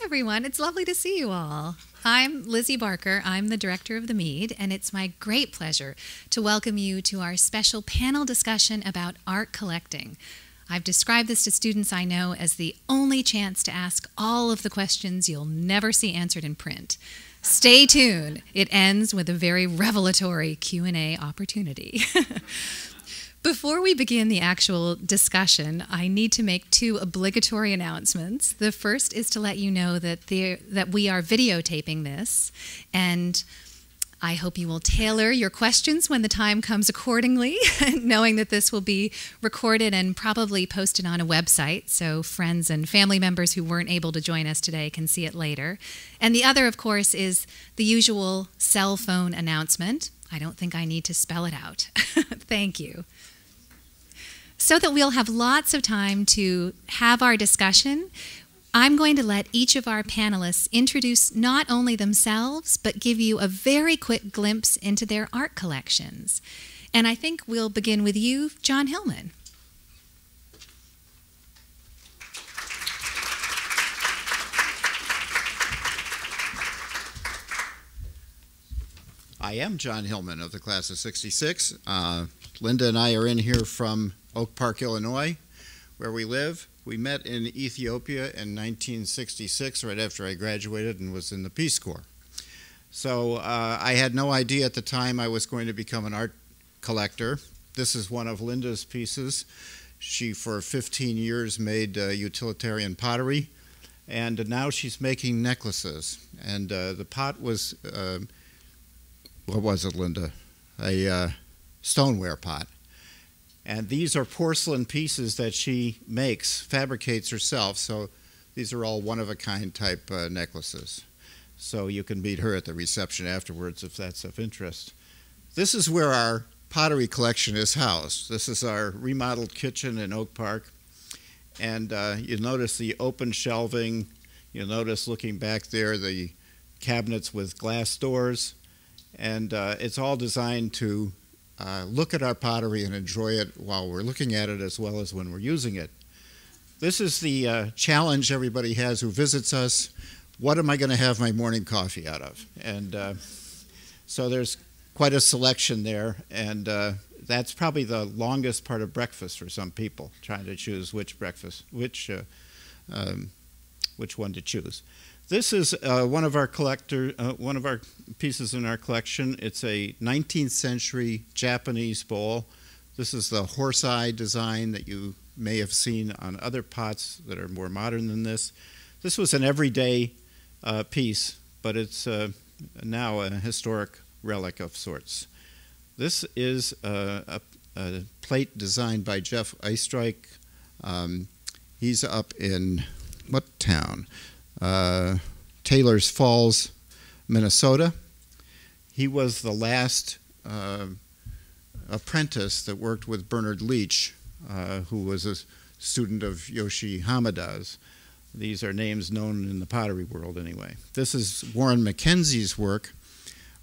everyone. It's lovely to see you all. I'm Lizzie Barker. I'm the director of the Mead, and it's my great pleasure to welcome you to our special panel discussion about art collecting. I've described this to students I know as the only chance to ask all of the questions you'll never see answered in print. Stay tuned. It ends with a very revelatory Q&A opportunity. Before we begin the actual discussion, I need to make two obligatory announcements. The first is to let you know that we are videotaping this, and I hope you will tailor your questions when the time comes accordingly, knowing that this will be recorded and probably posted on a website, so friends and family members who weren't able to join us today can see it later. And the other, of course, is the usual cell phone announcement. I don't think I need to spell it out. Thank you. So that we'll have lots of time to have our discussion, I'm going to let each of our panelists introduce not only themselves, but give you a very quick glimpse into their art collections. And I think we'll begin with you, John Hillman. I am John Hillman of the class of '66. Linda and I are in here from Oak Park, Illinois, where we live. We met in Ethiopia in 1966, right after I graduated and was in the Peace Corps. So I had no idea at the time I was going to become an art collector. This is one of Linda's pieces. She, for 15 years, made utilitarian pottery, and now she's making necklaces. And the pot was, what was it, Linda? A stoneware pot. And these are porcelain pieces that she makes, fabricates herself. So these are all one-of-a-kind type necklaces. So you can meet her at the reception afterwards if that's of interest. This is where our pottery collection is housed. This is our remodeled kitchen in Oak Park. And you notice the open shelving. You'll notice looking back there the cabinets with glass doors. And it's all designed to look at our pottery and enjoy it while we're looking at it as well as when we're using it. This is the challenge everybody has who visits us. What am I going to have my morning coffee out of? And so there's quite a selection there, and that's probably the longest part of breakfast for some people, trying to choose which breakfast, which one to choose. This is one of our pieces in our collection. It's a 19th century Japanese bowl. This is the horse eye design that you may have seen on other pots that are more modern than this. This was an everyday piece, but it's now a historic relic of sorts. This is a plate designed by Jeff Eystrike. He's up in what town? Taylor's Falls, Minnesota. He was the last apprentice that worked with Bernard Leach, who was a student of Yoshi Hamada's. These are names known in the pottery world anyway. This is Warren Mackenzie's work.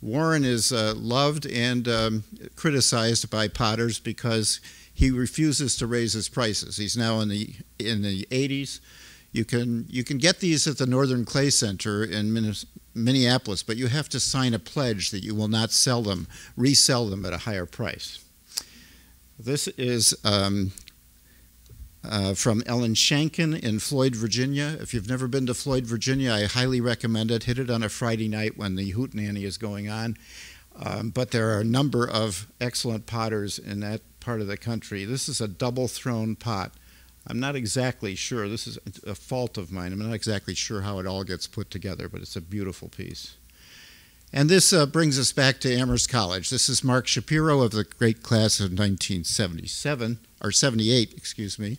Warren is loved and criticized by potters because he refuses to raise his prices. He's now in the 80s. You can get these at the Northern Clay Center in Minneapolis, but you have to sign a pledge that you will not resell them at a higher price. This is from Ellen Shankin in Floyd, Virginia. If you've never been to Floyd, Virginia, I highly recommend it. Hit it on a Friday night when the hootenanny is going on. But there are a number of excellent potters in that part of the country. This is a double-thrown pot. I'm not exactly sure, this is a fault of mine, I'm not exactly sure how it all gets put together, but it's a beautiful piece. And this brings us back to Amherst College. This is Mark Shapiro of the great class of 1977, or 78, excuse me,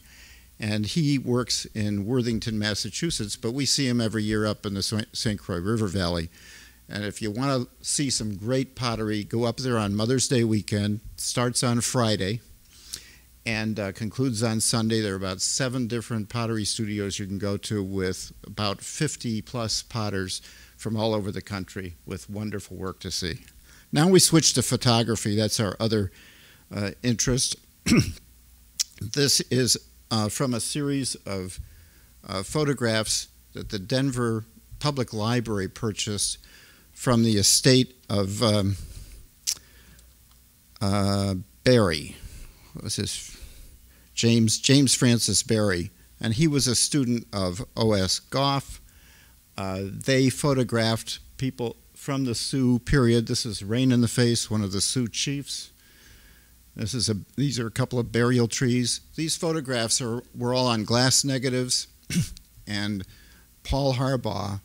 and he works in Worthington, Massachusetts, but we see him every year up in the St. Croix River Valley. And if you want to see some great pottery, go up there on Mother's Day weekend. It starts on Friday and concludes on Sunday. There are about 7 different pottery studios you can go to with about 50-plus potters from all over the country with wonderful work to see. Now we switch to photography. That's our other interest. This is from a series of photographs that the Denver Public Library purchased from the estate of Barry. What was his? James Francis Barry, and he was a student of O.S. Goff. They photographed people from the Sioux period. This is Rain in the Face, one of the Sioux chiefs. These are a couple of burial trees. These photographs were all on glass negatives, and Paul Harbaugh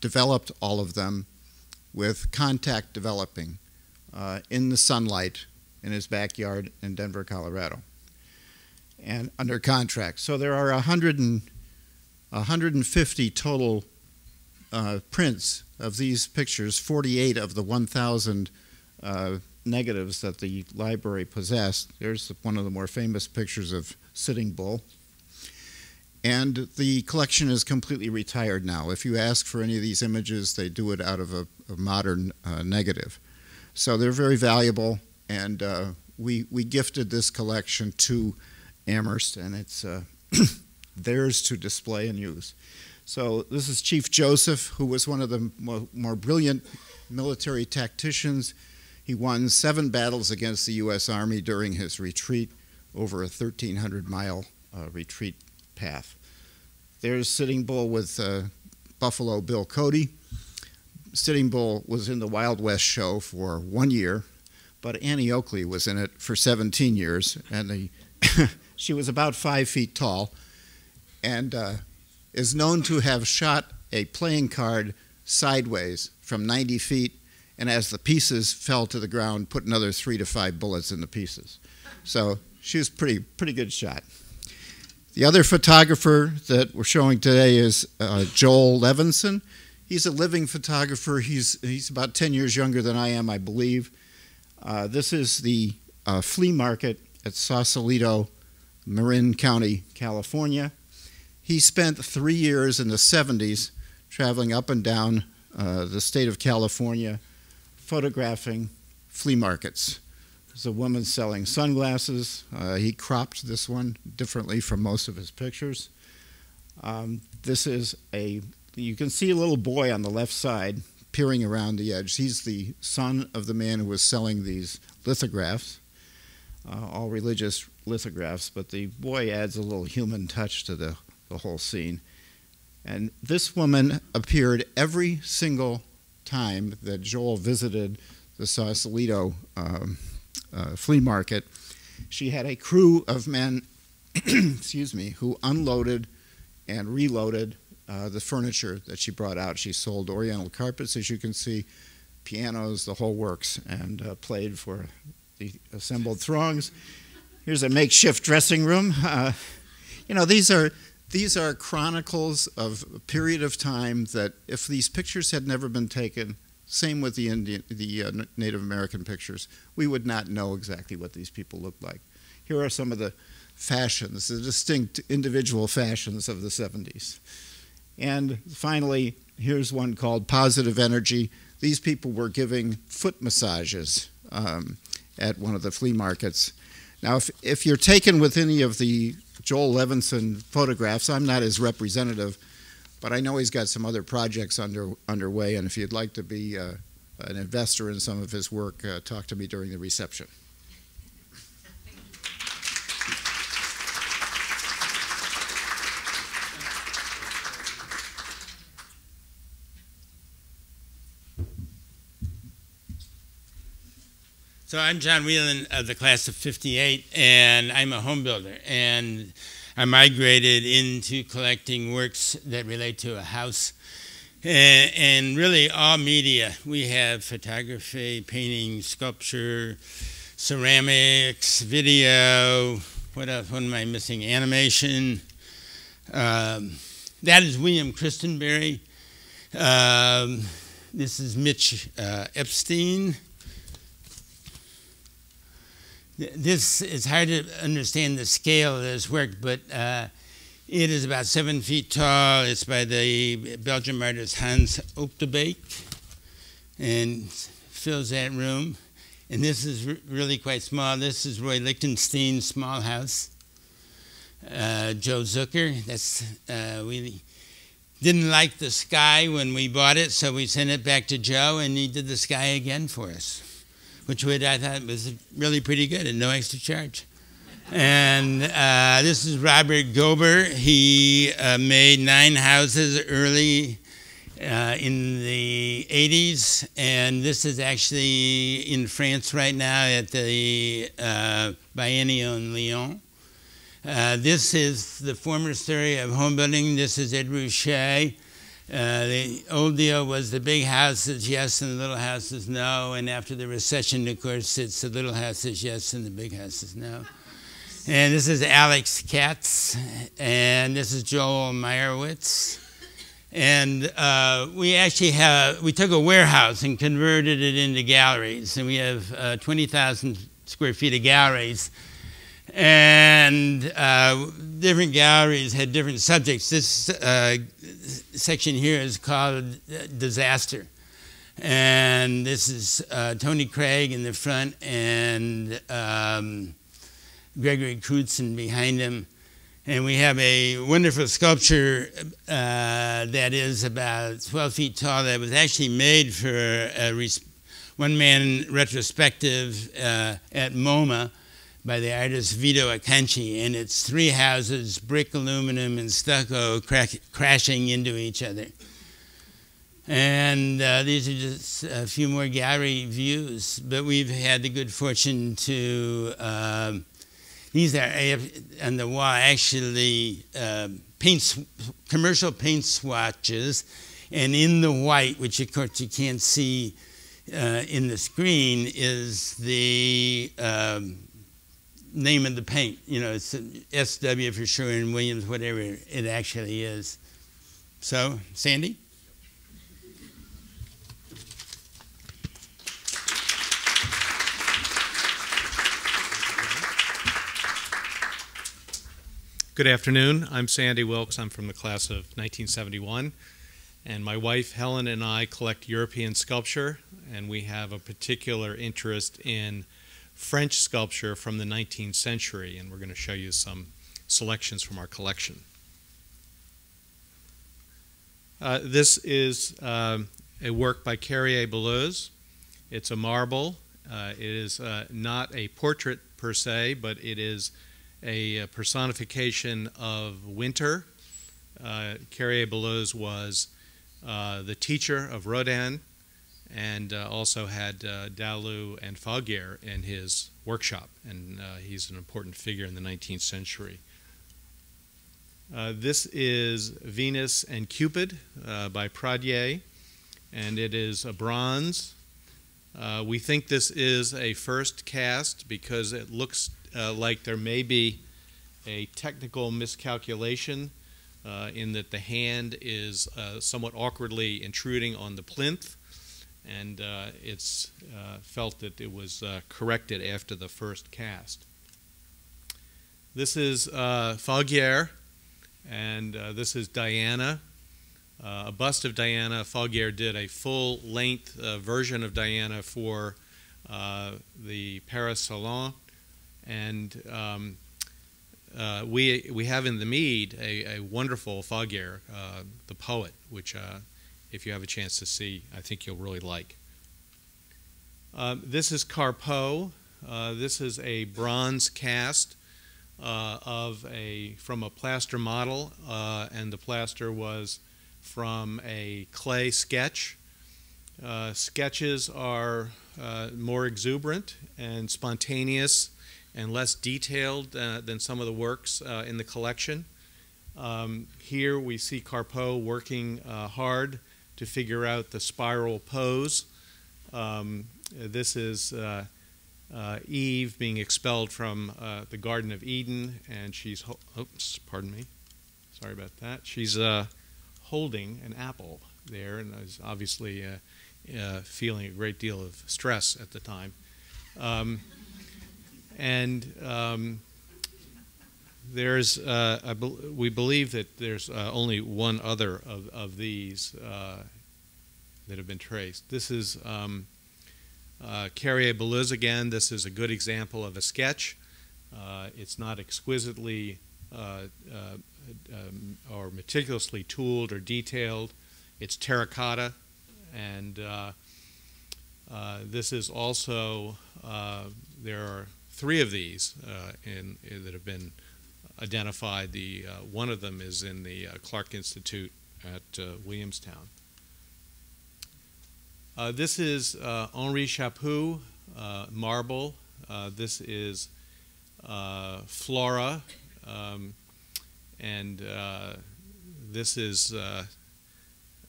developed all of them with contact developing in the sunlight in his backyard in Denver, Colorado, and under contract. So there are 150 total prints of these pictures, 48 of the 1,000 negatives that the library possessed. There's one of the more famous pictures of Sitting Bull. And the collection is completely retired now. If you ask for any of these images, they do it out of a modern negative. So they're very valuable, and we gifted this collection to Amherst, and it's theirs to display and use. So this is Chief Joseph, who was one of the more brilliant military tacticians. He won 7 battles against the U.S. Army during his retreat over a 1,300-mile retreat path. There's Sitting Bull with Buffalo Bill Cody. Sitting Bull was in the Wild West show for 1 year, but Annie Oakley was in it for 17 years, and she was about 5 feet tall, and is known to have shot a playing card sideways from 90 feet, and as the pieces fell to the ground, put another 3 to 5 bullets in the pieces. So she was pretty good shot. The other photographer that we're showing today is Joel Levinson. He's a living photographer. He's about 10 years younger than I am, I believe. This is the flea market at Sausalito, Marin County, California. He spent 3 years in the 70s traveling up and down the state of California, photographing flea markets. There's a woman selling sunglasses. He cropped this one differently from most of his pictures. This is you can see a little boy on the left side peering around the edge. He's the son of the man who was selling these lithographs, all religious lithographs, but the boy adds a little human touch to the whole scene. And this woman appeared every single time that Joel visited the Sausalito flea market. She had a crew of men excuse me, who unloaded and reloaded the furniture that she brought out. She sold oriental carpets, as you can see, pianos, the whole works, and played for the assembled throngs. Here's a makeshift dressing room. You know, these are chronicles of a period of time that if these pictures had never been taken, same with the Native American pictures, we would not know exactly what these people looked like. Here are some of the fashions, the distinct individual fashions of the 70s. And finally, here's one called Positive Energy. These people were giving foot massages at one of the flea markets. Now, if you're taken with any of the Joel Levinson photographs, I'm not his representative, but I know he's got some other projects underway, and if you'd like to be an investor in some of his work, talk to me during the reception. So I'm John Wieland of the class of '58, and I'm a home builder. And I migrated into collecting works that relate to a house and really all media. We have photography, painting, sculpture, ceramics, video. What else? What am I missing? Animation. That is William Christenberry. This is Mitch Epstein. This is hard to understand the scale of this work, but it is about 7 feet tall. It's by the Belgian artist Hans Optebeek and fills that room. And this is really quite small. This is Roy Lichtenstein's small house. Joe Zucker, that's didn't like the sky when we bought it, so we sent it back to Joe, and he did the sky again for us, which I thought was really pretty good and no extra charge. And this is Robert Gober. He made 9 houses early in the 80s, and this is actually in France right now at the Biennial in Lyon. This is the former story of home building. This is Ed Ruscha. The old deal was the big houses, yes, and the little houses, no. And after the recession, of course, it's the little houses, yes, and the big houses, no. And this is Alex Katz, and this is Joel Meyerowitz. And we took a warehouse and converted it into galleries, and we have 20,000 square feet of galleries. And different galleries had different subjects. This section here is called Disaster. And this is Tony Craig in the front and Gregory Crutzen behind him. And we have a wonderful sculpture that is about 12 feet tall that was actually made for a one-man retrospective at MoMA by the artist Vito Acconci, and it's 3 houses, brick, aluminum, and stucco crashing into each other. And these are just a few more gallery views, but we've had the good fortune to, these are on the wall actually commercial paint swatches, and in the white, which of course you can't see in the screen, is the name of the paint. You know, it's SW for Sherwin-Williams, whatever it actually is. So, Sandy? Good afternoon. I'm Sandy Wilkes. I'm from the class of 1971. And my wife, Helen, and I collect European sculpture, and we have a particular interest in French sculpture from the 19th century, and we're going to show you some selections from our collection. This is a work by Carrier-Belleuse. It's a marble. It is not a portrait per se, but it is a personification of winter. Carrier-Belleuse was the teacher of Rodin, and also had Dalou and Falguière in his workshop, and he's an important figure in the 19th century. This is Venus and Cupid by Pradier, and it is a bronze. We think this is a first cast because it looks like there may be a technical miscalculation in that the hand is somewhat awkwardly intruding on the plinth, and it's felt that it was corrected after the first cast. This is Falguière, and this is Diana, a bust of Diana. Falguière did a full-length version of Diana for the Paris Salon, and we have in the Mead a wonderful Falguière, the poet, which if you have a chance to see, I think you'll really like. This is Carpeaux. This is a bronze cast from a plaster model, and the plaster was from a clay sketch. Sketches are more exuberant and spontaneous and less detailed than some of the works in the collection. Here we see Carpeaux working hard to figure out the spiral pose. This is Eve being expelled from the Garden of Eden, and she's, oops, pardon me, sorry about that. She's holding an apple there, and is obviously feeling a great deal of stress at the time. There's, we believe that there's only one other of these that have been traced. This is Carrier-Belleuse again. This is a good example of a sketch. It's not exquisitely or meticulously tooled or detailed. It's terracotta, and this is also, there are 3 of these that have been identified. One of them is in the Clark Institute at Williamstown. This is Henri Chaput marble. This is Flora, and this is a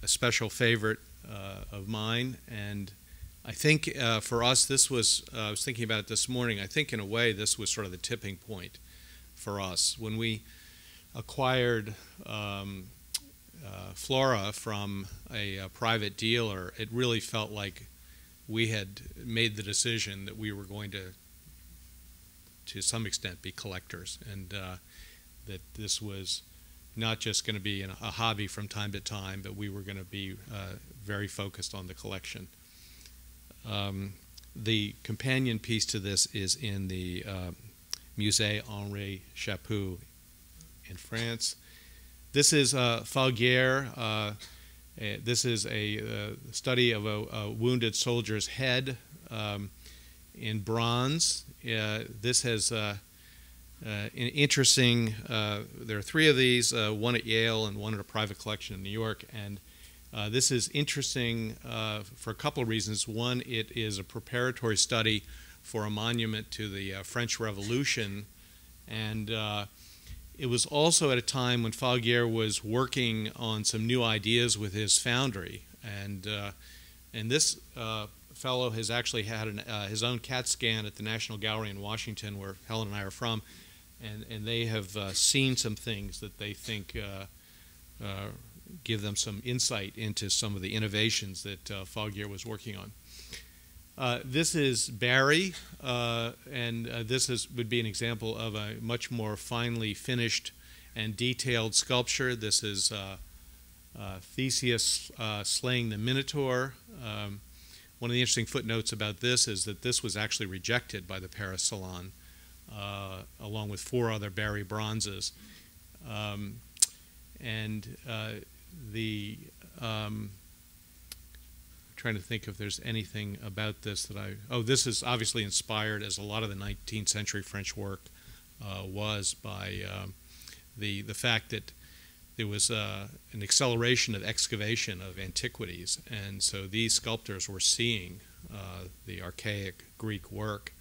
special favorite of mine. And I think for us, this was, I was thinking about it this morning, I think in a way this was sort of the tipping point for us. When we acquired Flora from a private dealer, it really felt like we had made the decision that we were going to some extent, be collectors, and that this was not just going to be a hobby from time to time, but we were going to be very focused on the collection. The companion piece to this is in the Musée Henri Chaput in France. This is Falguière. This is a study of a wounded soldier's head in bronze. This has an interesting, there are 3 of these, one at Yale and one at a private collection in New York. And this is interesting for a couple of reasons. One, it is a preparatory study for a monument to the French Revolution. And it was also at a time when Falguière was working on some new ideas with his foundry. And this fellow has actually had his own CAT scan at the National Gallery in Washington, where Helen and I are from, and they have seen some things that they think give them some insight into some of the innovations that Falguière was working on. This is Barry, and this would be an example of a much more finely finished and detailed sculpture. This is Theseus slaying the Minotaur. One of the interesting footnotes about this is that this was actually rejected by the Paris Salon, along with 4 other Barry bronzes. Trying to think if there's anything about this that this is obviously inspired, as a lot of the 19th century French work was, by the fact that there was an acceleration of excavation of antiquities, and so these sculptors were seeing the archaic Greek work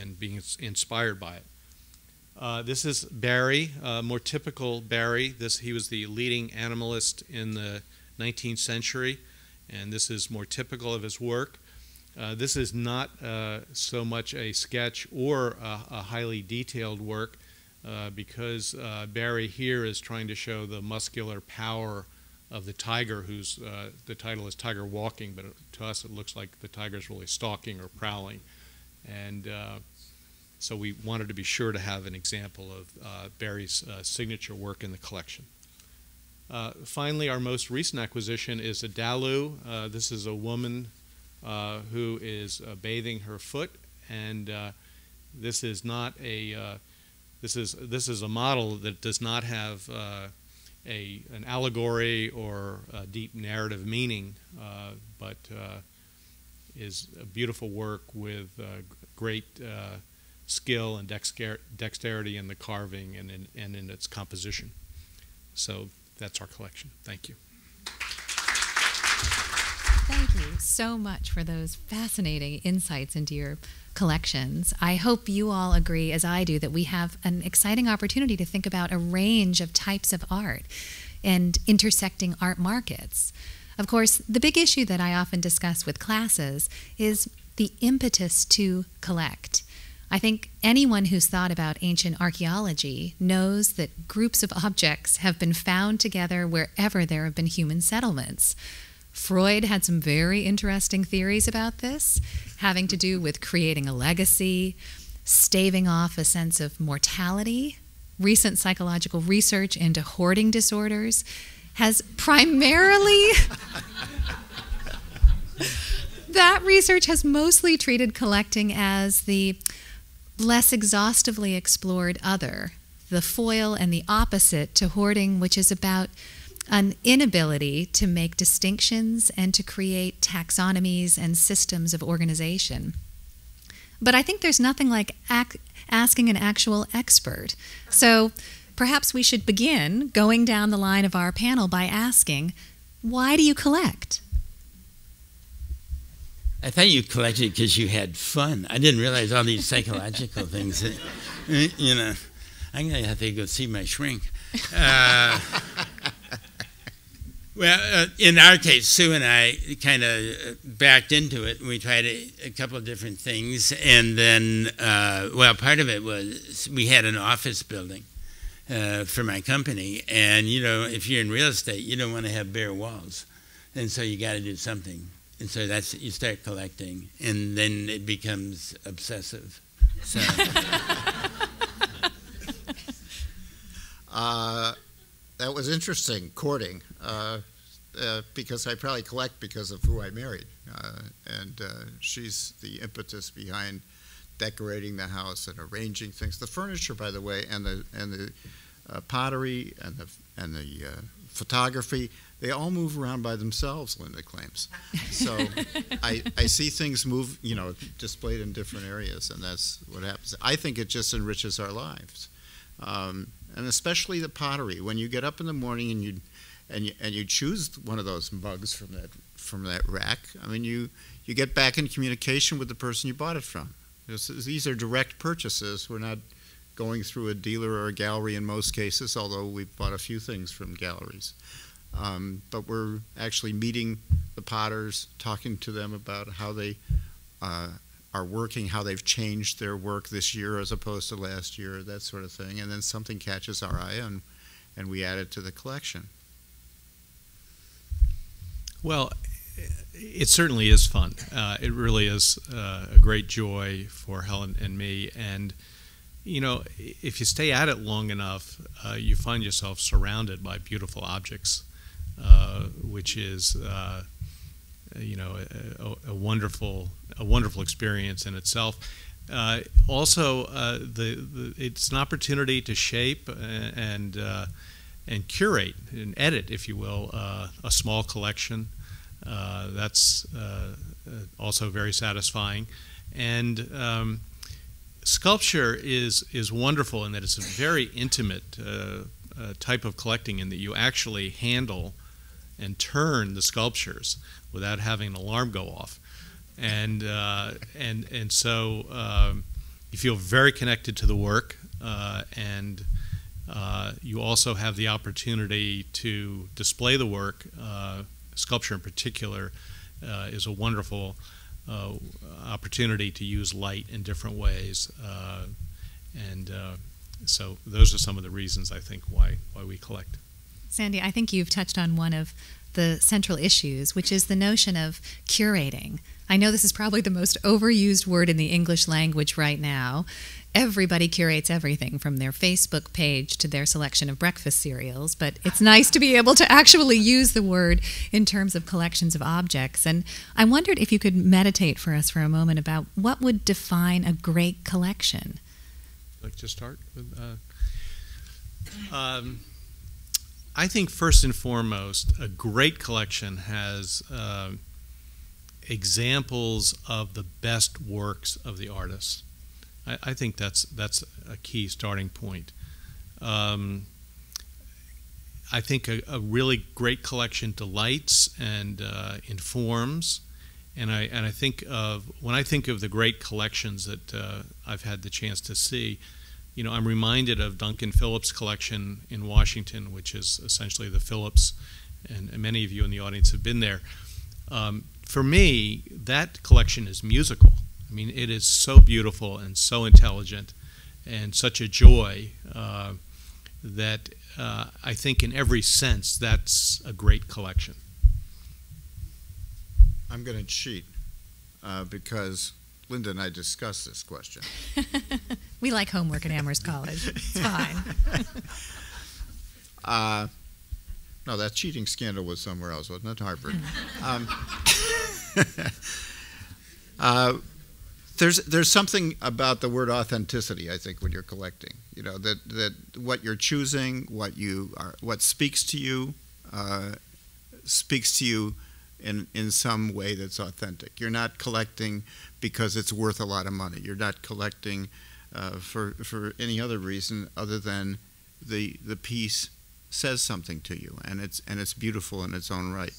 and being inspired by it. This is Barry, more typical Barry. He was the leading animalist in the 19th century, and this is more typical of his work. This is not so much a sketch or a highly detailed work, because Barry here is trying to show the muscular power of the tiger, whose the title is Tiger Walking, but to us it looks like the tiger's really stalking or prowling. And so we wanted to be sure to have an example of Barry's signature work in the collection. Finally, our most recent acquisition is a Dalu. This is a woman who is bathing her foot, and this is not a this is a model that does not have an allegory or a deep narrative meaning, but is a beautiful work with great skill and dexterity in the carving and in its composition. So that's our collection. Thank you. Thank you so much for those fascinating insights into your collections. I hope you all agree, as I do, that we have an exciting opportunity to think about a range of types of art and intersecting art markets. Of course, the big issue that I often discuss with classes is the impetus to collect. I think anyone who's thought about ancient archaeology knows that groups of objects have been found together wherever there have been human settlements. Freud had some very interesting theories about this, having to do with creating a legacy, staving off a sense of mortality. Recent psychological research into hoarding disorders has primarily that research has mostly treated collecting as the less exhaustively explored other. the foil and the opposite to hoarding, which is about an inability to make distinctions and to create taxonomies and systems of organization. But I think there's nothing like asking an actual expert. So perhaps we should begin going down the line of our panel by asking, why do you collect? I thought you collected because you had fun. I didn't realize all these psychological things. You know, I'm going to have to go see my shrink. Well, in our case, Sue and I kind of backed into it. We tried a couple of different things. And then, well, part of it was we had an office building for my company. And, you know, if you're in real estate, you don't want to have bare walls. And so you got to do something. And so that's, you start collecting, and then it becomes obsessive. So. That was interesting, courting, because I probably collect because of who I married. And she's the impetus behind decorating the house and arranging things. The furniture, by the way, and the pottery and the photography, they all move around by themselves, Linda claims. So I see things move, you know, displayed in different areas, and that's what happens. I think it just enriches our lives, and especially the pottery. When you get up in the morning and you choose one of those mugs from that rack, I mean, you get back in communication with the person you bought it from. These are direct purchases. We're not going through a dealer or a gallery in most cases, although we've bought a few things from galleries. But we're actually meeting the potters, talking to them about how they are working, how they've changed their work this year as opposed to last year, that sort of thing. And then something catches our eye, and we add it to the collection. Well, it certainly is fun. It really is a great joy for Helen and me. And, you know, if you stay at it long enough, you find yourself surrounded by beautiful objects. Which is, you know, a wonderful experience in itself. Also, it's an opportunity to shape and curate and edit, if you will, a small collection. That's also very satisfying. And sculpture is wonderful in that it's a very intimate type of collecting, in that you actually handle and turn the sculptures without having an alarm go off, and so you feel very connected to the work, and you also have the opportunity to display the work. Sculpture in particular is a wonderful opportunity to use light in different ways, and so those are some of the reasons, I think, why we collect. Sandy, I think you've touched on one of the central issues, which is the notion of curating. I know this is probably the most overused word in the English language right now. Everybody curates everything from their Facebook page to their selection of breakfast cereals, but it's nice to be able to actually use the word in terms of collections of objects. And I wondered if you could meditate for us for a moment about what would define a great collection. Like to start with, I think first and foremost, a great collection has examples of the best works of the artists. I think that's a key starting point. I think a really great collection delights and informs. And I think when I think of the great collections that I've had the chance to see, you know, I'm reminded of Duncan Phillips' collection in Washington, which is essentially the Phillips, and many of you in the audience have been there. For me, that collection is musical. I mean, it is so beautiful and so intelligent and such a joy that I think in every sense that's a great collection. I'm going to cheat because Linda and I discussed this question. We like homework at Amherst College. It's fine. No, that cheating scandal was somewhere else, wasn't it? Harvard. there's something about the word authenticity, I think, when you're collecting. You know, that what you're choosing, what speaks to you in some way that's authentic. You're not collecting because it's worth a lot of money. You're not collecting for any other reason other than the piece says something to you, and it's beautiful in its own right.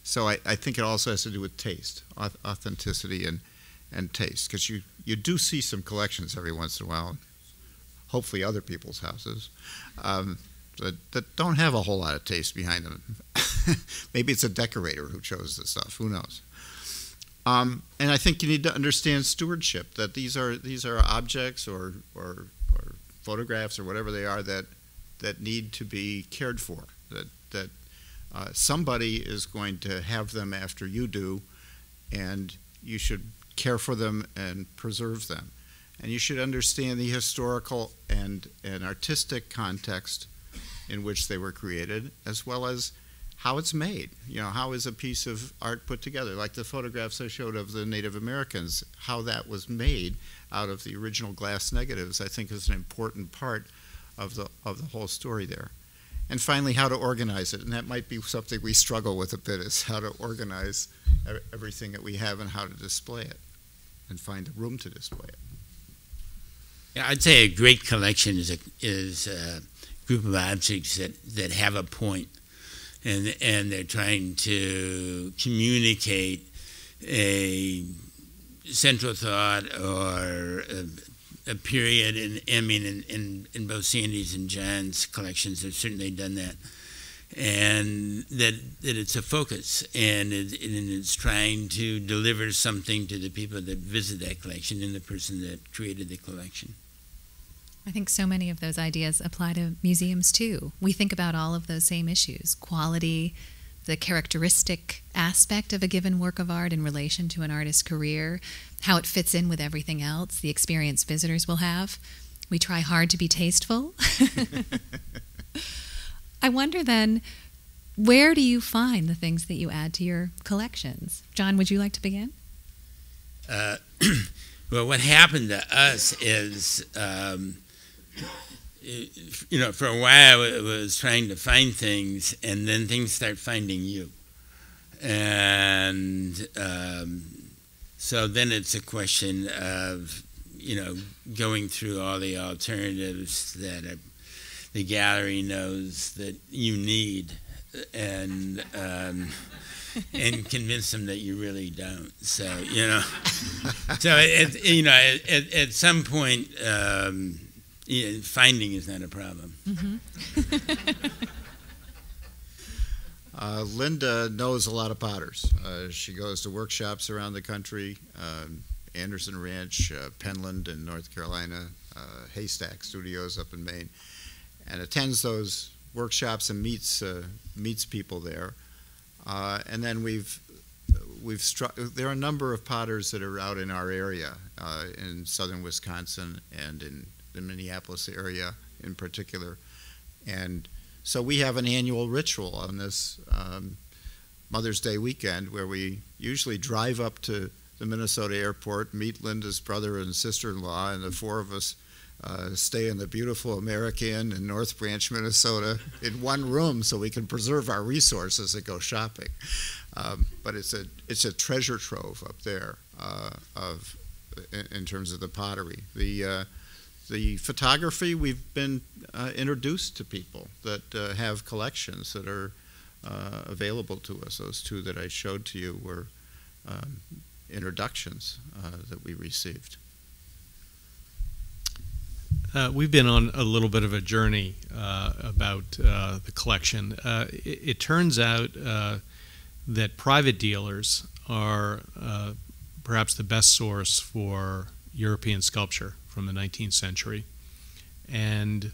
So I think it also has to do with taste, authenticity and taste, because you do see some collections every once in a while, hopefully other people's houses, that don't have a whole lot of taste behind them. Maybe it's a decorator who chose this stuff. Who knows? And I think you need to understand stewardship. That these are objects or photographs or whatever they are that need to be cared for. That somebody is going to have them after you do, and you should care for them and preserve them. And you should understand the historical and artistic context in which they were created, as well as how it's made. You know, how is a piece of art put together? Like the photographs I showed of the Native Americans, how that was made out of the original glass negatives, I think is an important part of the whole story there. And finally, how to organize it. And that might be something we struggle with a bit, is how to organize everything that we have and how to display it and find a room to display it. Yeah, I'd say a great collection is a group of objects that have a point, and they're trying to communicate a central thought or a period. In both Sandy's and John's collections, they've certainly done that, and that it's a focus, and it's trying to deliver something to the people that visit that collection and the person that created the collection. I think so many of those ideas apply to museums too. We think about all of those same issues: quality, the characteristic aspect of a given work of art in relation to an artist's career, how it fits in with everything else, the experience visitors will have. We try hard to be tasteful. I wonder then, where do you find the things that you add to your collections? John, would you like to begin? Well, what happened to us is, you know, for a while it was trying to find things, and then things start finding you. And so then it's a question of, you know, going through all the alternatives that the gallery knows that you need, and convince them that you really don't. So, you know, at some point, finding is not a problem. Mm-hmm. Linda knows a lot of potters. She goes to workshops around the country, Anderson Ranch, Penland in North Carolina, Haystack Studios up in Maine, and attends those workshops and meets people there. And then there are a number of potters that are out in our area, in southern Wisconsin and in the Minneapolis area in particular. And so we have an annual ritual on this Mother's Day weekend where we usually drive up to the Minnesota airport, meet Linda's brother and sister-in-law, and the four of us stay in the beautiful American in North Branch, Minnesota, in one room so we can preserve our resources and go shopping. But it's a treasure trove up there in terms of the pottery. The photography, we've been introduced to people that have collections that are available to us. Those two that I showed to you were introductions that we received. We've been on a little bit of a journey about the collection. It turns out that private dealers are perhaps the best source for European sculpture from the 19th century, and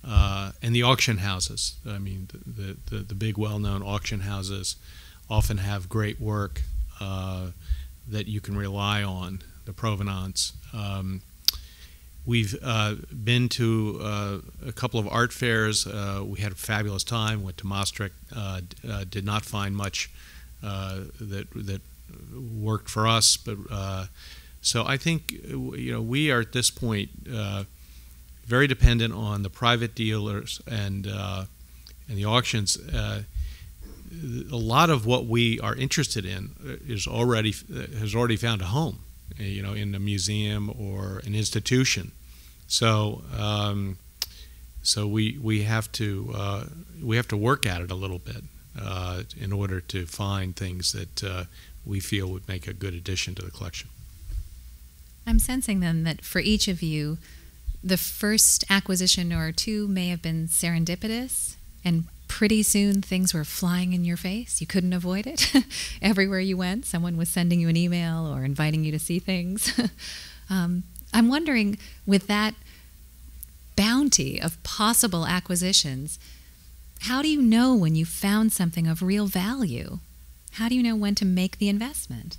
the auction houses. I mean, the big, well-known auction houses often have great work that you can rely on. The provenance. We've been to a couple of art fairs. We had a fabulous time. Went to Maastricht. Did not find much that worked for us, but So I think we are at this point very dependent on the private dealers and the auctions. A lot of what we are interested in has already found a home, in a museum or an institution. So we have to work at it a little bit in order to find things that we feel would make a good addition to the collection. I'm sensing then that for each of you, the first acquisition or two may have been serendipitous, and pretty soon things were flying in your face. You couldn't avoid it. Everywhere you went, someone was sending you an email or inviting you to see things. I'm wondering, with that bounty of possible acquisitions, how do you know when you found something of real value? How do you know when to make the investment?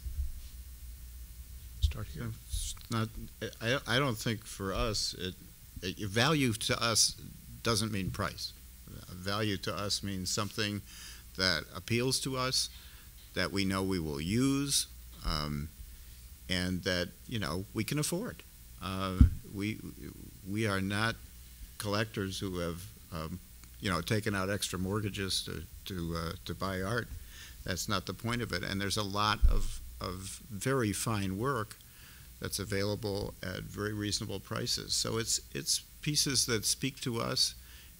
Start here. I don't think for us, value to us doesn't mean price. Value to us means something that appeals to us, that we know we will use, and that we can afford. We are not collectors who have taken out extra mortgages to buy art. That's not the point of it. And there's a lot of very fine work that's available at very reasonable prices. So it's pieces that speak to us.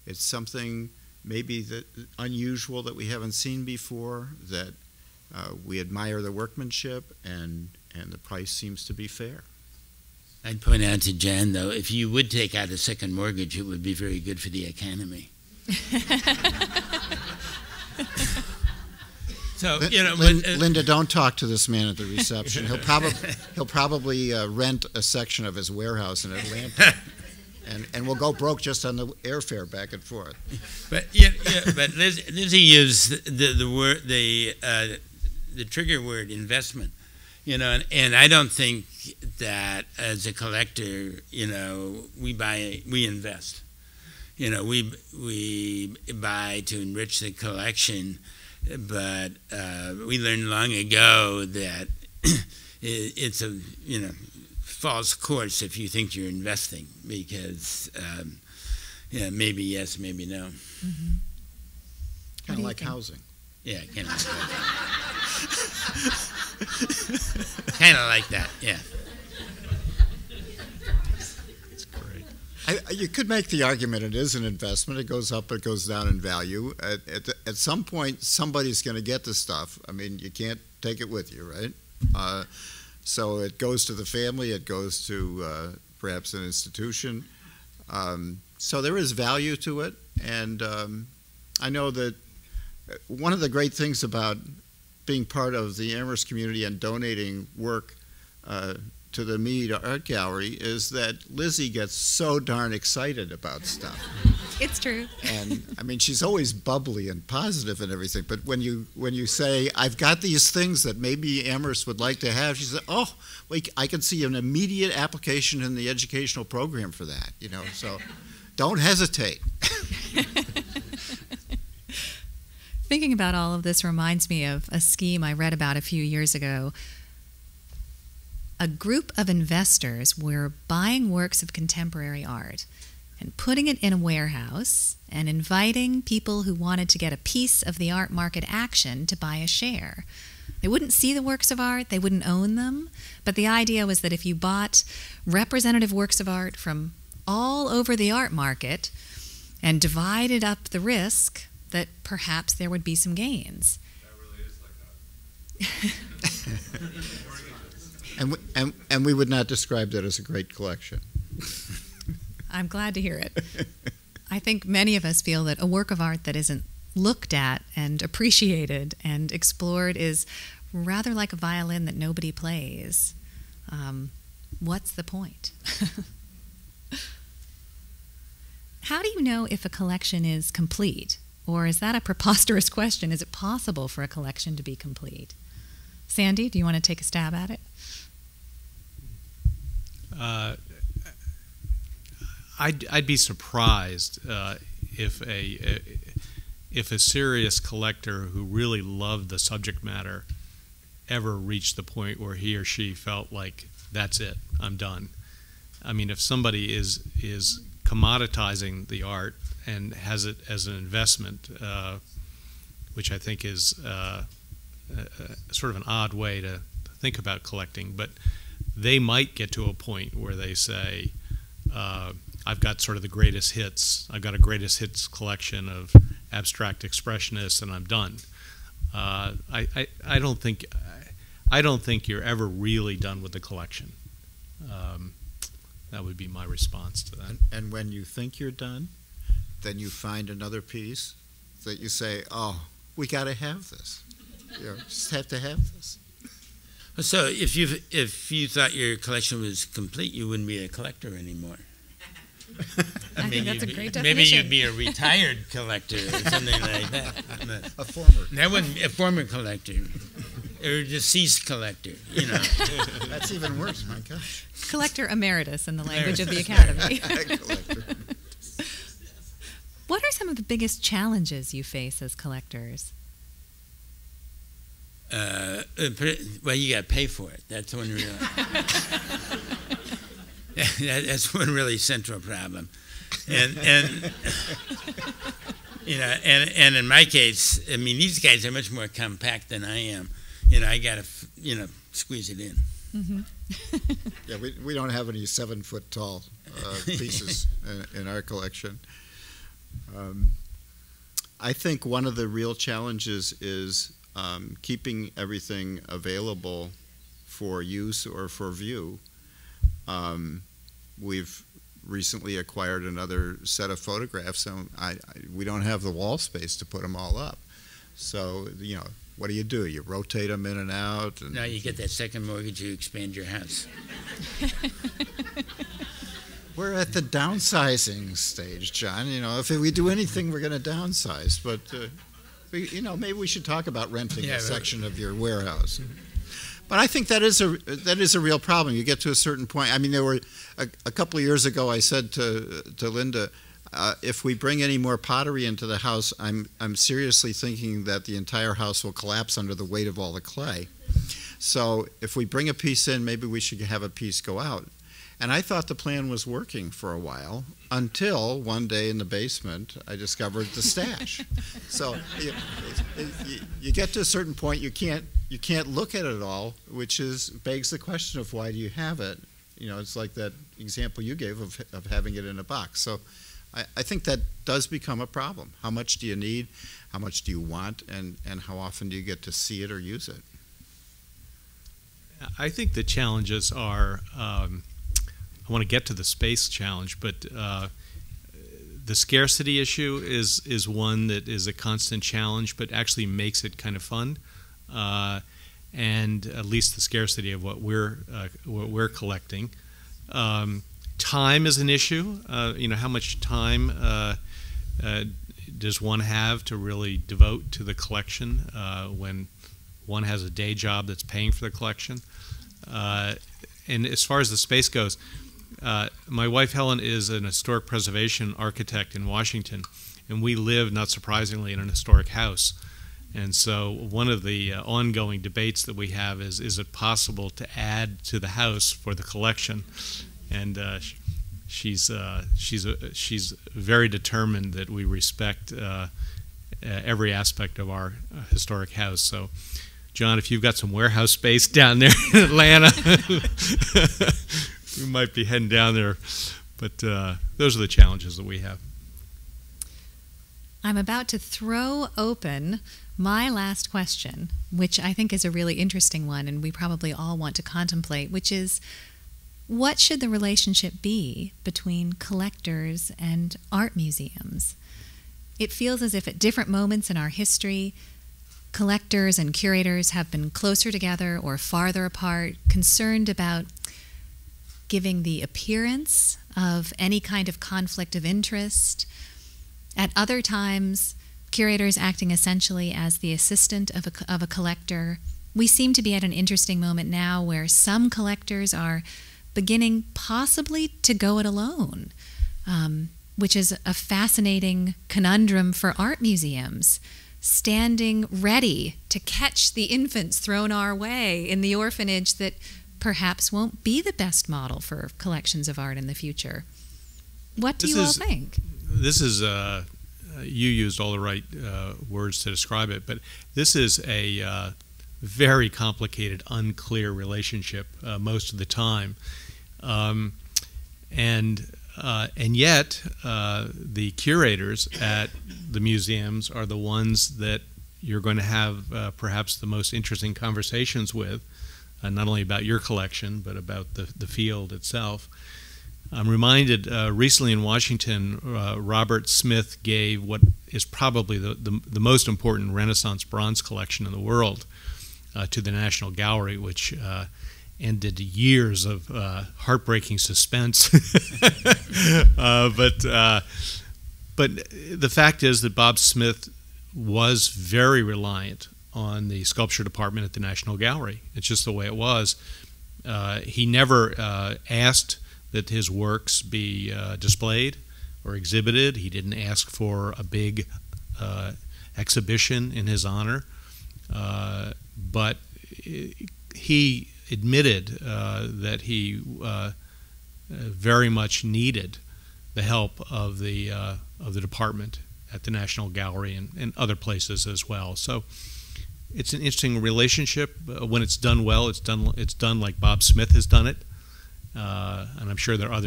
It's something maybe that unusual that we haven't seen before, that we admire the workmanship, and the price seems to be fair. I'd point out to Jan, though, if you would take out a second mortgage, it would be very good for the economy. So, Linda, don't talk to this man at the reception. He'll probably rent a section of his warehouse in Atlanta, and we'll go broke just on the airfare back and forth. But but Lizzie used the trigger word investment, and I don't think that as a collector, we invest. We buy to enrich the collection. But we learned long ago that it's a false course if you think you're investing, because maybe yes, maybe no. Mm-hmm. Kind of like housing. Yeah, kind of like that. Kind of like that. Yeah. You could make the argument it is an investment. It goes up, it goes down in value. At some point, somebody's going to get the stuff. I mean, you can't take it with you, right? So it goes to the family. It goes to perhaps an institution. So there is value to it. And I know that one of the great things about being part of the Amherst community and donating work to the Mead Art Gallery is that Lizzie gets so darn excited about stuff. It's true. And I mean, she's always bubbly and positive and everything. But when you say, "I've got these things that maybe Amherst would like to have," she says, "Oh, wait, I can see an immediate application in the educational program for that." So don't hesitate. Thinking about all of this reminds me of a scheme I read about a few years ago. A group of investors were buying works of contemporary art and putting it in a warehouse and inviting people who wanted to get a piece of the art market action to buy a share. They wouldn't see the works of art, they wouldn't own them, but the idea was that if you bought representative works of art from all over the art market and divided up the risk, that perhaps there would be some gains. That really is like that. And we would not describe that as a great collection. I'm glad to hear it. I think many of us feel that a work of art that isn't looked at and appreciated and explored is rather like a violin that nobody plays. What's the point? How do you know if a collection is complete? Or is that a preposterous question? Is it possible for a collection to be complete? Sandy, do you want to take a stab at it? I'd be surprised if a serious collector who really loved the subject matter ever reached the point where he or she felt like that's it, I'm done. I mean, if somebody is commoditizing the art and has it as an investment, which I think is sort of an odd way to think about collecting, but they might get to a point where they say, I've got sort of the greatest hits. I've got a greatest hits collection of abstract expressionists, and I'm done. I don't think you're ever really done with the collection. That would be my response to that. And when you think you're done, then you find another piece that you say, oh, we got to have this. You know, just have to have this. So if you thought your collection was complete, you wouldn't be a collector anymore. I think that's a great definition. Maybe you'd be a retired collector or something like that. A former. That wouldn't a former collector. Or a deceased collector, you know. That's even worse, my gosh. Collector emeritus in the language of the Academy. Collector. What are some of the biggest challenges you face as collectors? Well, you got to pay for it. That's one real. That's one really central problem, and you know, and in my case, I mean, these guys are much more compact than I am. You know, I got to squeeze it in. Mm-hmm. Yeah, we don't have any 7 foot tall pieces in our collection. I think one of the real challenges is keeping everything available for use or for view. We've recently acquired another set of photographs, and we don't have the wall space to put them all up. So, you know, what do? You rotate them in and out. And now you get that second mortgage, you expand your house. We're at the downsizing stage, John. You know, if we do anything, we're going to downsize. But, you know, maybe we should talk about renting a section of your warehouse. But I think that is a real problem. You get to a certain point. I mean, there were a couple of years ago. I said to Linda, if we bring any more pottery into the house, I'm seriously thinking that the entire house will collapse under the weight of all the clay. So if we bring a piece in, maybe we should have a piece go out. And I thought the plan was working for a while until one day in the basement I discovered the stash. So you get to a certain point, you can't look at it all, which begs the question of why do you have it? You know, it's like that example you gave of having it in a box. So I think that does become a problem. How much do you need? How much do you want? And how often do you get to see it or use it? I think the challenges are, I want to get to the space challenge, but the scarcity issue is one that is a constant challenge, but actually makes it kind of fun. And at least the scarcity of what we're collecting. Time is an issue. You know, how much time does one have to really devote to the collection when one has a day job that's paying for the collection? And as far as the space goes, my wife Helen is an historic preservation architect in Washington, and we live, not surprisingly, in an historic house. And so one of the ongoing debates that we have is it possible to add to the house for the collection? And she's very determined that we respect every aspect of our historic house. So, John, if you've got some warehouse space down there in Atlanta, we might be heading down there. But those are the challenges that we have. I'm about to throw open my last question, which I think is a really interesting one, and we probably all want to contemplate, which is, what should the relationship be between collectors and art museums? It feels as if at different moments in our history, collectors and curators have been closer together or farther apart, concerned about giving the appearance of any kind of conflict of interest. At other times, curators acting essentially as the assistant of a collector. We seem to be at an interesting moment now where some collectors are beginning possibly to go it alone, which is a fascinating conundrum for art museums, standing ready to catch the infants thrown our way in the orphanage that perhaps won't be the best model for collections of art in the future. What do you all think? This is, you used all the right words to describe it, but this is a very complicated, unclear relationship most of the time. And yet, the curators at the museums are the ones that you're going to have perhaps the most interesting conversations with, not only about your collection, but about the field itself. I'm reminded recently in Washington, Robert Smith gave what is probably the most important Renaissance bronze collection in the world to the National Gallery, which ended years of heartbreaking suspense. But the fact is that Bob Smith was very reliant on the sculpture department at the National Gallery. It's just the way it was. He never asked that his works be displayed or exhibited. He didn't ask for a big exhibition in his honor. But he admitted that he very much needed the help of the department at the National Gallery and other places as well. So it's an interesting relationship. When it's done well, it's done like Bob Smith has done it, and I'm sure there are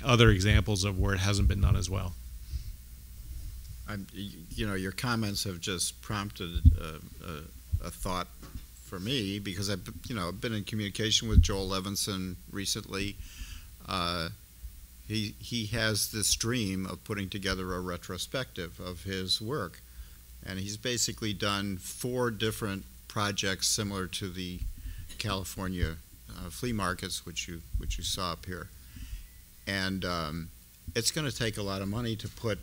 other examples of where it hasn't been done as well. Your comments have just prompted a thought for me, because I've been in communication with Joel Levinson recently. He has this dream of putting together a retrospective of his work, and he's basically done 4 different projects similar to the California flea markets, which you saw up here. And it's going to take a lot of money to put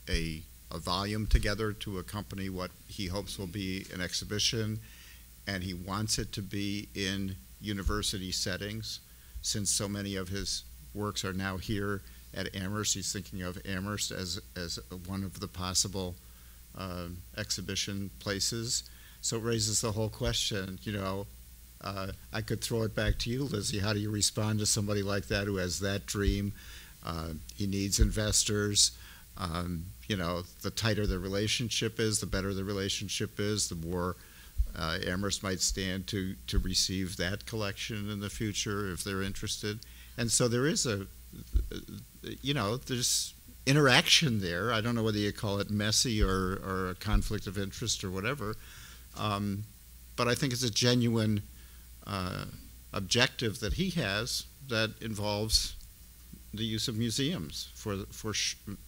a volume together to accompany what he hopes will be an exhibition, and he wants it to be in university settings, since so many of his works are now here at Amherst. He's thinking of Amherst as one of the possible exhibition places. So it raises the whole question, I could throw it back to you, Lizzie. How do you respond to somebody like that who has that dream? He needs investors. The tighter the relationship is, the better the relationship is, the more Amherst might stand to receive that collection in the future if they're interested. And so there is there's interaction there. I don't know whether you call it messy or a conflict of interest or whatever, but I think it's a genuine objective that he has that involves the use of museums for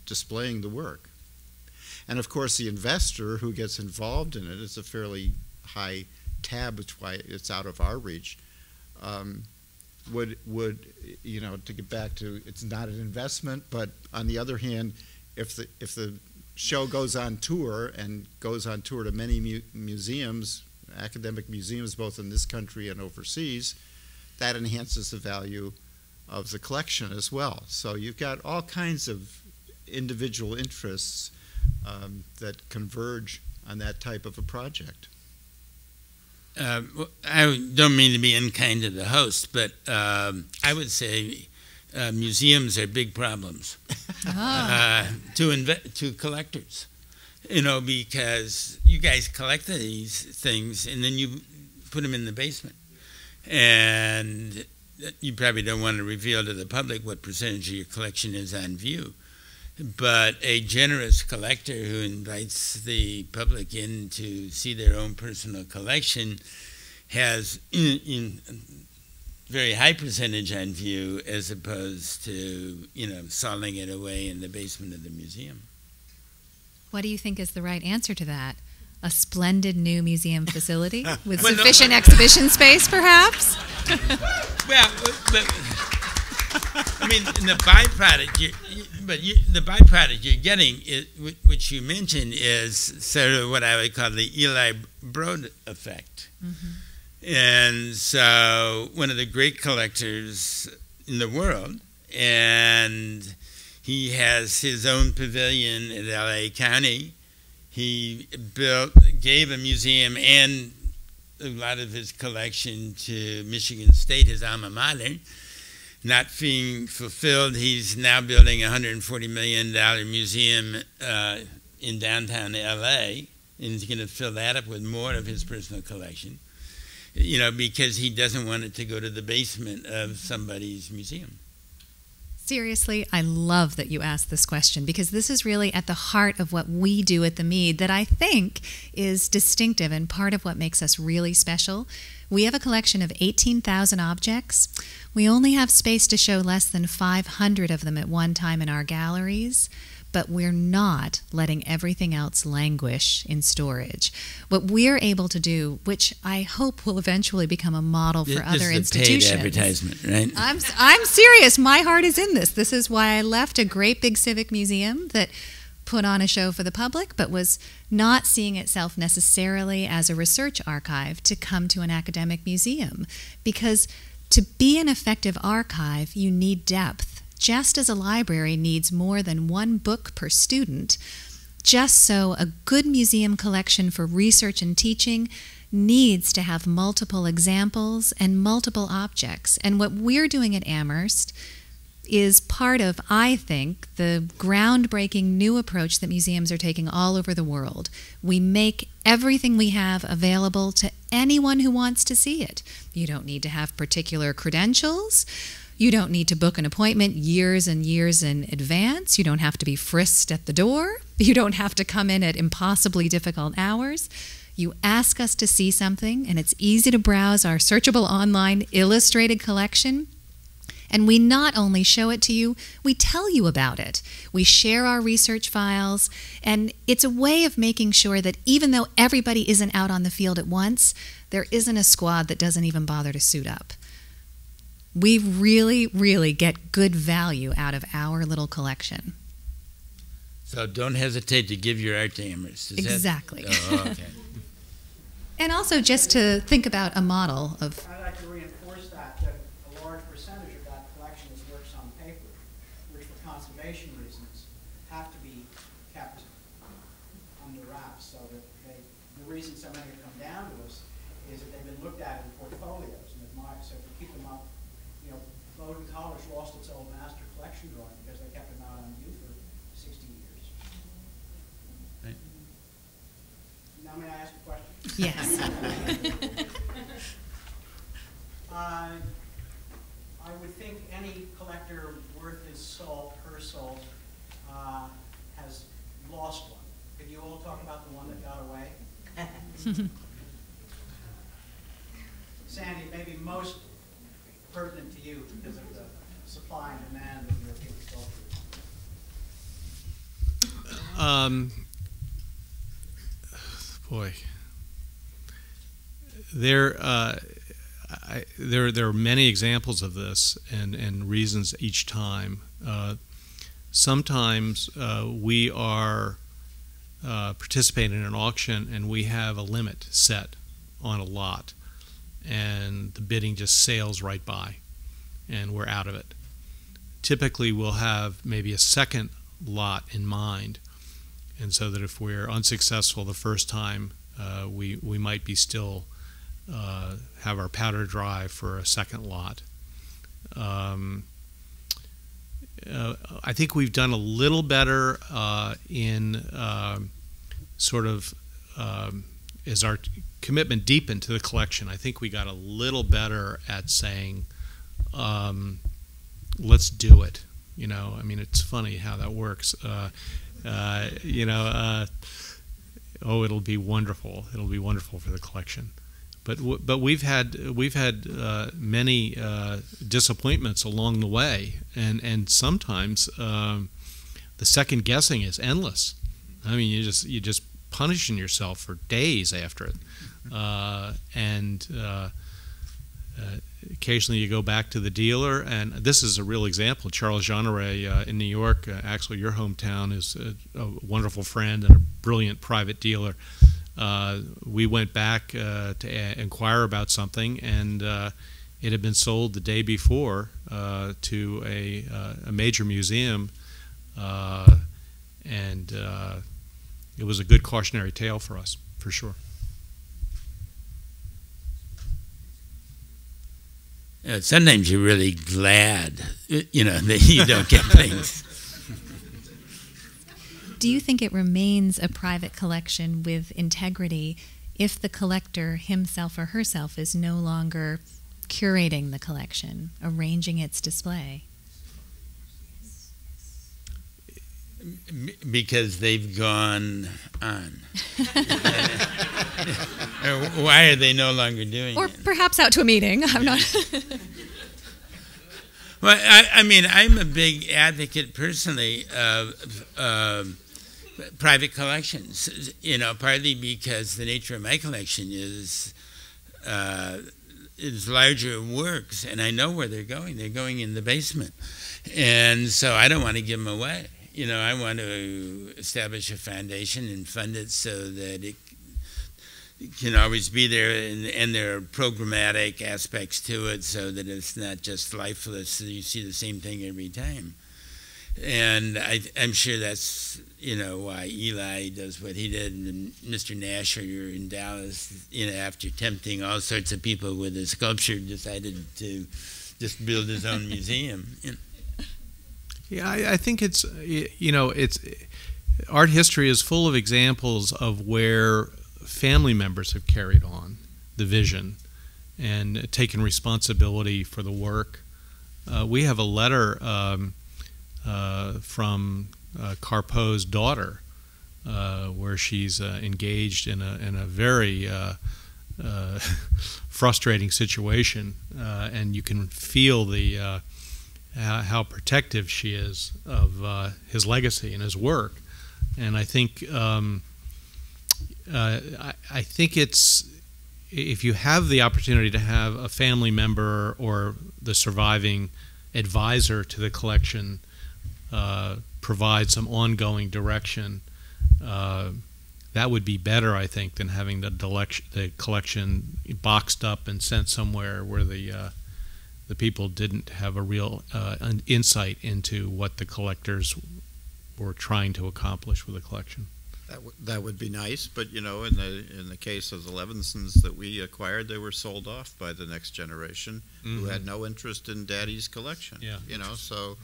displaying the work. And of course, the investor who gets involved in it is a fairly high tab, which is why it's out of our reach. Would to get back to, it's not an investment, but on the other hand, if the show goes on tour to many museums, academic museums, both in this country and overseas, that enhances the value of the collection as well. So you've got all kinds of individual interests that converge on that type of a project. I don't mean to be unkind to the host, but I would say museums are big problems to collectors. Because you guys collect these things and then you put them in the basement, and you probably don't want to reveal to the public what percentage of your collection is on view. But a generous collector who invites the public in to see their own personal collection has in very high percentage on view, as opposed to sawing it away in the basement of the museum. What do you think is the right answer to that? A splendid new museum facility with sufficient exhibition space, perhaps? Well, I mean, the byproduct, the byproduct you're getting, which you mentioned, is sort of what I would call the Eli Broad effect. Mm-hmm. And so, one of the great collectors in the world, and he has his own pavilion in LA County. He gave a museum and a lot of his collection to Michigan State, his alma mater. Not being fulfilled, he's now building a $140 million museum in downtown LA, and he's going to fill that up with more of his personal collection, you know, because he doesn't want it to go to the basement of somebody's museum. Seriously, I love that you asked this question, because this is really at the heart of what we do at the Mead that I think is distinctive and part of what makes us really special. We have a collection of 18,000 objects. We only have space to show less than 500 of them at one time in our galleries, but we're not letting everything else languish in storage. What we're able to do, which I hope will eventually become a model for other institutions. Paid advertisement, right? I'm serious. My heart is in this. This is why I left a great big civic museum that put on a show for the public, but was not seeing itself necessarily as a research archive to come to an academic museum. Because to be an effective archive, you need depth. Just as a library needs more than one book per student, just so a good museum collection for research and teaching needs to have multiple examples and multiple objects. And what we're doing at Amherst is part of, I think, the groundbreaking new approach that museums are taking all over the world. We make everything we have available to anyone who wants to see it. You don't need to have particular credentials. You don't need to book an appointment years and years in advance. You don't have to be frisked at the door. You don't have to come in at impossibly difficult hours. You ask us to see something, and it's easy to browse our searchable online illustrated collection. And we not only show it to you, we tell you about it. We share our research files, and it's a way of making sure that even though everybody isn't out on the field at once, there isn't a squad that doesn't even bother to suit up. We really, really get good value out of our little collection. So don't hesitate to give your art to Amherst. Exactly. Oh, okay. And also just to think about a model of... I'd like to reinforce that a large percentage of that collection is works on paper, which for conservation reasons have to be kept under wraps, so that the reason so many have come down to us is that they've been looked at in portfolios and admired. So if we keep them up, you know, Bowdoin College lost its old master collection drawing because they kept them out on view for 60 years. Right. Now may I ask a question? Yes. I would think any collector worth his salt, her salt, has lost one. Could you all talk about the one that got away? Sandy, maybe most pertinent to you because of the supply and demand of European sculpture. Boy. There are many examples of this and reasons each time. Sometimes we are participating in an auction and we have a limit set on a lot, and the bidding just sails right by and we're out of it. Typically we'll have maybe a second lot in mind, and so that if we're unsuccessful the first time, we might be still have our powder dry for a second lot. I think we've done a little better in sort of as our commitment deepened to the collection. I think we got a little better at saying, let's do it. You know, I mean, it's funny how that works. You know, oh, it'll be wonderful. It'll be wonderful for the collection. But we've had many disappointments along the way, and sometimes the second guessing is endless. I mean, you just punishing yourself for days after it, and occasionally you go back to the dealer, and this is a real example. Charles Jeanneret in New York, actually your hometown, is a wonderful friend and a brilliant private dealer. We went back to inquire about something, and it had been sold the day before to a major museum, and it was a good cautionary tale for us, for sure. sometimes you're really glad, that you don't get things. Do you think it remains a private collection with integrity if the collector himself or herself is no longer curating the collection, arranging its display? Because they've gone on. Why are they no longer doing Or it? perhaps out to a meeting. I'm not. Well, I'm a big advocate personally of private collections, partly because the nature of my collection is larger works, and I know where they're going. They're going in the basement. And so I don't want to give them away. I want to establish a foundation and fund it so that it can always be there, and there are programmatic aspects to it so that it's not just lifeless, so you see the same thing every time. And I'm sure that's, why Eli does what he did, and Mr. Nasher in Dallas, after tempting all sorts of people with his sculpture, decided to just build his own museum. Yeah, I think it's art history is full of examples of where family members have carried on the vision and taken responsibility for the work. We have a letter from Carpeau's daughter where she's engaged in a very frustrating situation, and you can feel the how protective she is of his legacy and his work. And I think it's, if you have the opportunity to have a family member or the surviving advisor to the collection provide some ongoing direction, that would be better, I think, than having the collection boxed up and sent somewhere where the people didn't have a real insight into what the collectors were trying to accomplish with the collection. That would be nice, but in the case of the Levinsons that we acquired, they were sold off by the next generation who had no interest in Daddy's collection. Yeah. So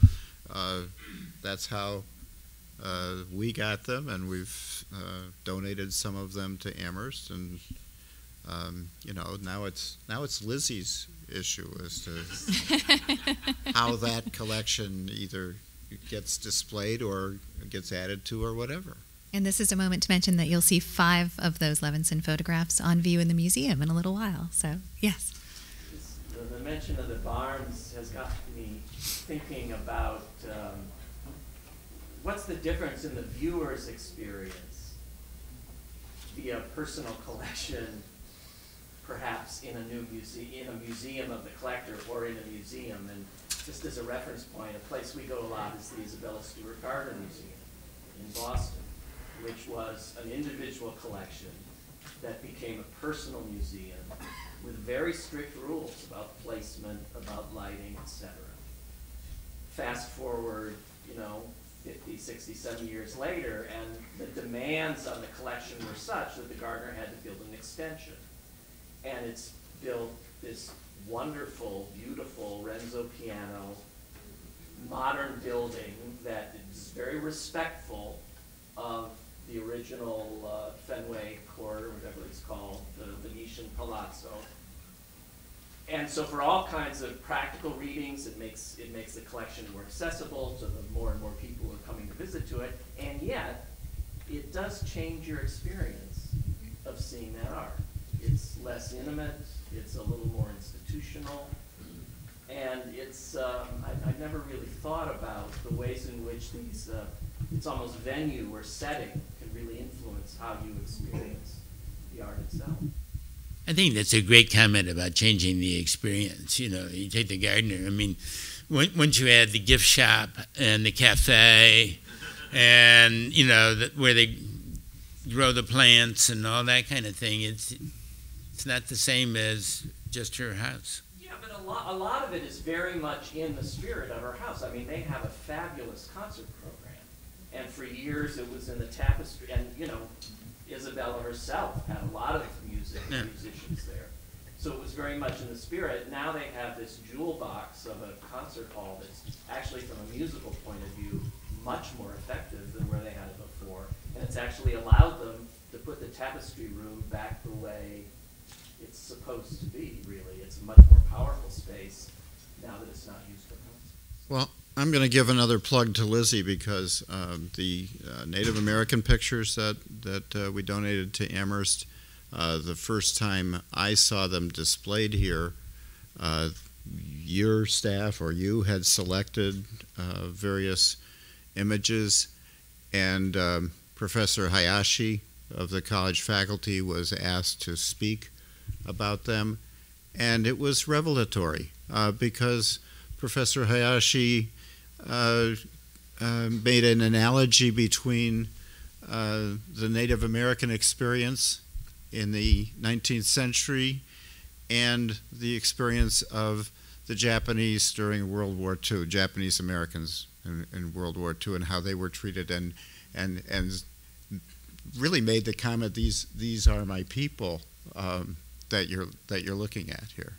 that's how we got them, and we've donated some of them to Amherst, and now it's Lizzie's issue as to how that collection either gets displayed or gets added to or whatever. And this is a moment to mention that you'll see 5 of those Levinson photographs on view in the museum in a little while. So, yes. The mention of the barns has got me thinking about what's the difference in the viewer's experience via personal collection, perhaps in a museum of the collector, or in a museum. And just as a reference point, a place we go a lot is the Isabella Stewart Gardner Museum in Boston, which was an individual collection that became a personal museum with very strict rules about placement, about lighting, etc. Fast forward, 50, 60, 70 years later, and the demands on the collection were such that the Gardner had to build an extension. And it's built this wonderful, beautiful Renzo piano, modern building that is very respectful of the original Fenway Court, or whatever it's called, the Venetian Palazzo. And so for all kinds of practical readings, it makes the collection more accessible to the more and more people who are coming to visit to it. And yet, it does change your experience of seeing that art. It's less intimate, it's a little more institutional, and it's, I've never really thought about the ways in which these, it's almost venue or setting can really influence how you experience the art itself. I think that's a great comment about changing the experience. You take the Gardner. I mean, once you add the gift shop and the cafe, and where they grow the plants and all that kind of thing, it's not the same as just her house. Yeah, but a lot of it is very much in the spirit of her house. I mean, they have a fabulous concert program, and for years it was in the tapestry, and Isabella herself had a lot of musicians there. So it was very much in the spirit. Now they have this jewel box of a concert hall that's actually, from a musical point of view, much more effective than where they had it before. And it's actually allowed them to put the tapestry room back the way it's supposed to be, really. It's a much more powerful space now that it's not used for concerts. Well, I'm going to give another plug to Lizzie because the Native American pictures that we donated to Amherst, the first time I saw them displayed here, your staff or you had selected various images, and Professor Hayashi of the college faculty was asked to speak about them, and it was revelatory because Professor Hayashi made an analogy between the Native American experience in the 19th century and the experience of the Japanese during World War II, Japanese Americans in World War II, and how they were treated, and really made the comment, these are my people that you're looking at here,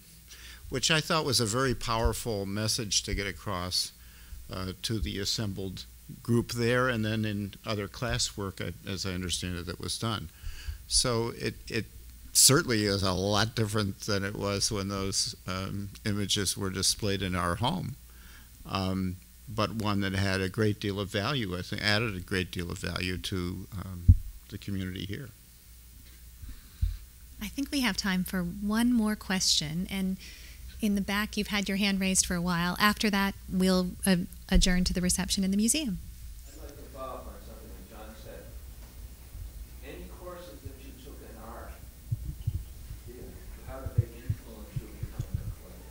which I thought was a very powerful message to get across to the assembled group there, and then in other classwork, as I understand it, that was done. So it certainly is a lot different than it was when those images were displayed in our home, but one that had a great deal of value, I think, added a great deal of value to the community here. I think we have time for one more question, and in the back you've had your hand raised for a while. After that, we'll adjourn to the reception in the museum. I'd like to follow up on something that John said. Any courses that you took in art, how did they influence you becoming a collector?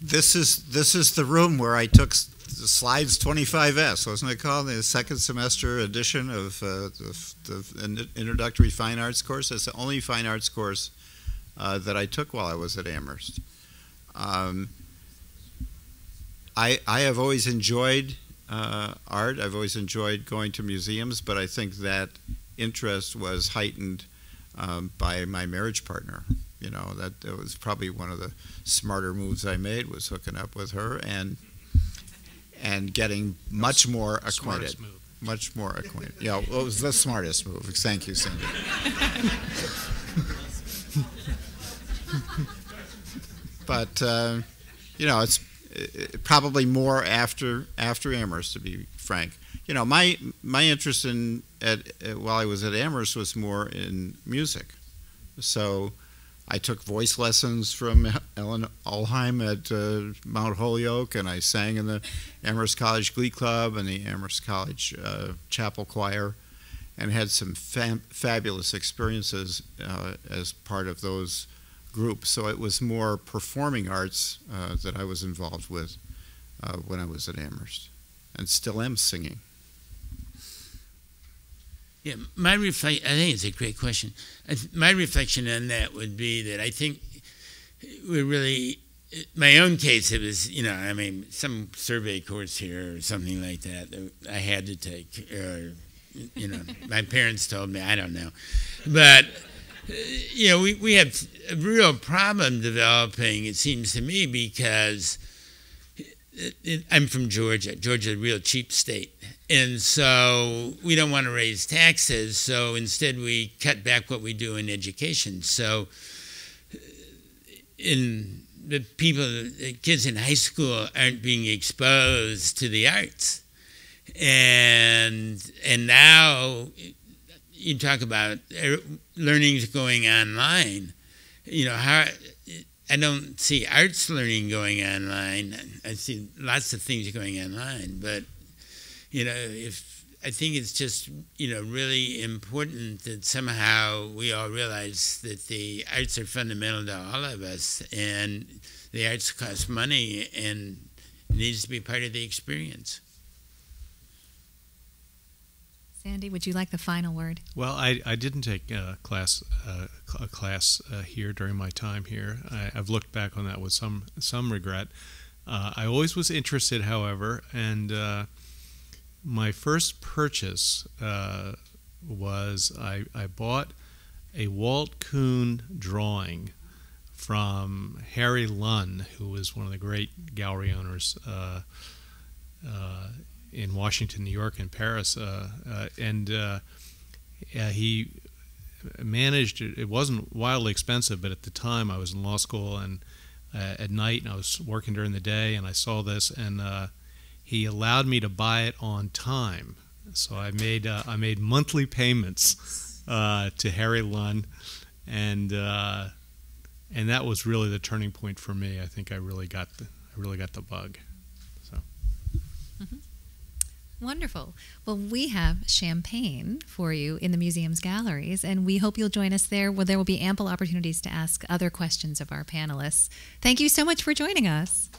This is the room where I took the Slides 25S, wasn't it called? The second semester edition of the Introductory Fine Arts course. It's the only fine arts course that I took while I was at Amherst. I have always enjoyed art. I've always enjoyed going to museums, but I think that interest was heightened by my marriage partner. You know, that was probably one of the smarter moves I made, was hooking up with her and getting much more acquainted. Much more acquainted. Yeah, well, it was the smartest move. Thank you, Cindy. But you know, it's probably more after Amherst, to be frank. You know, my interest while I was at Amherst was more in music. So I took voice lessons from Ellen Alheim at Mount Holyoke, and I sang in the Amherst College Glee Club and the Amherst College Chapel Choir, and had some fabulous experiences as part of those groups. So it was more performing arts that I was involved with when I was at Amherst, and still am singing. Yeah, I think it's a great question. My reflection on that would be that I think we're really, my own case, it was, you know, I mean, some survey course here or something like that I had to take, or, you know, my parents told me, I don't know. But, you know, we have a real problem developing, it seems to me, because I'm from Georgia. Georgia's a real cheap state. And so we don't want to raise taxes, so instead we cut back what we do in education. So the kids in high school aren't being exposed to the arts. And now you talk about learning's going online. You know, I don't see arts learning going online. I see lots of things going online, but you know, I think it's just, you know, really important that somehow we all realize that the arts are fundamental to all of us, and the arts cost money and needs to be part of the experience. Sandy, would you like the final word? Well, I didn't take a class here during my time here. I've looked back on that with some regret. I always was interested, however, and my first purchase was I bought a Walt Kuhn drawing from Harry Lunn, who was one of the great gallery owners in Washington, New York, and Paris, and he managed. It wasn't wildly expensive, but at the time I was in law school and at night, and I was working during the day, and I saw this, and he allowed me to buy it on time. So I made monthly payments to Harry Lunn, and that was really the turning point for me. I think I really got the bug. So. Mm-hmm. Wonderful. Well, we have champagne for you in the museum's galleries, and we hope you'll join us there, where there will be ample opportunities to ask other questions of our panelists. Thank you so much for joining us.